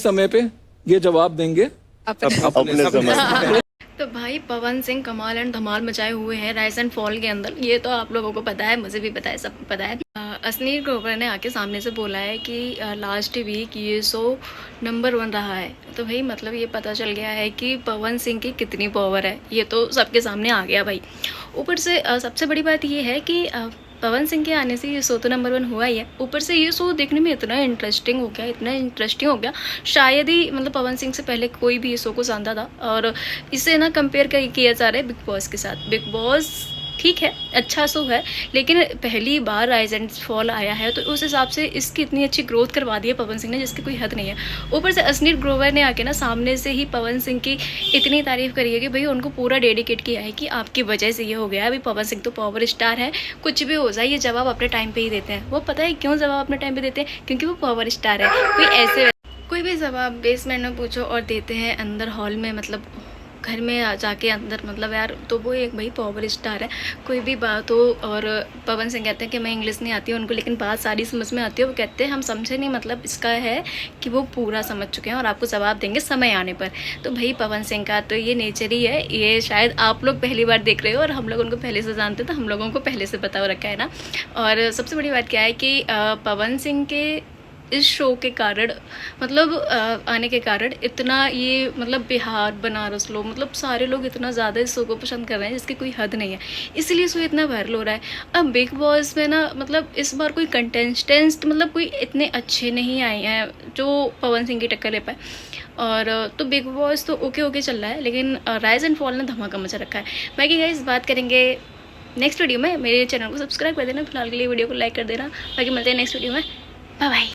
समय पे ये जवाब देंगे अपने समय। तो भाई पवन सिंह कमाल एंड धमाल मचाए हुए हैं राइज एंड फॉल के अंदर, ये तो आप लोगों को पता है, मुझे भी पता है, सब पता है। असनीर ग्रोवर ने आके सामने से बोला है कि लास्ट वीक ये शो नंबर 1 रहा है। तो भाई मतलब ये पता चल गया है कि पवन सिंह की कितनी पावर है, ये तो सबके सामने आ गया भाई। ऊपर से सबसे बड़ी बात ये है कि पवन सिंह के आने से ये शो तो नंबर 1 हुआ ही है। ऊपर से ये शो देखने में इतना इंटरेस्टिंग हो गया, शायद ही मतलब पवन सिंह से पहले कोई भी ये शो को जानता था। और इसे ना कंपेयर किया जा रहा है बिग बॉस के साथ। बिग बॉस ठीक है, अच्छा शो है, लेकिन पहली बार राइज एंड फॉल आया है, तो उस हिसाब से इसकी इतनी अच्छी ग्रोथ करवा दी है पवन सिंह ने, जिसकी कोई हद नहीं है। ऊपर से असनीर ग्रोवर ने आके ना सामने से ही पवन सिंह की इतनी तारीफ करी है कि भाई उनको पूरा डेडिकेट किया है कि आपकी वजह से ये हो गया है। अभी पवन सिंह तो पावर स्टार है, कुछ भी हो जाए ये जवाब अपने टाइम पर ही देते हैं। वो पता है क्यों जवाब अपने टाइम पर देते हैं? क्योंकि वो पावर स्टार है। कोई भी जवाब बेसमेंट में पूछो और देते हैं अंदर हॉल में, मतलब घर में जाके अंदर, मतलब यार, तो वो एक भाई पावर स्टार है। कोई भी बात हो, और पवन सिंह कहते हैं कि मैं इंग्लिश नहीं आती है उनको, लेकिन बात सारी समझ में आती है। वो कहते हैं हम समझे नहीं, मतलब इसका है कि वो पूरा समझ चुके हैं और आपको जवाब देंगे समय आने पर। तो भाई पवन सिंह का तो ये नेचर ही है। ये शायद आप लोग पहली बार देख रहे हो और हम लोग उनको पहले से जानते, तो हम लोगों को पहले से पता हो रखा है ना। और सबसे बड़ी बात क्या है कि पवन सिंह के इस शो के कारण, मतलब आने के कारण इतना ये, मतलब बिहार, बनारस लोग, मतलब सारे लोग इतना ज़्यादा इस शो को पसंद कर रहे हैं जिसकी कोई हद नहीं है। इसलिए शो इतना वायरल हो रहा है। अब बिग बॉस में ना, मतलब इस बार कोई कंटेस्टेंट, मतलब कोई इतने अच्छे नहीं आए हैं जो पवन सिंह की टक्कर ले पाए। और तो बिग बॉस तो ओके चल रहा है, लेकिन राइज एंड फॉल ने धमाका मचा रखा है। बाकी गाइस बात करेंगे नेक्स्ट वीडियो में। मेरे चैनल को सब्सक्राइब कर देना, फिलहाल के लिए वीडियो को लाइक कर देना। बाकी मिलते हैं नेक्स्ट वीडियो में। Bye bye.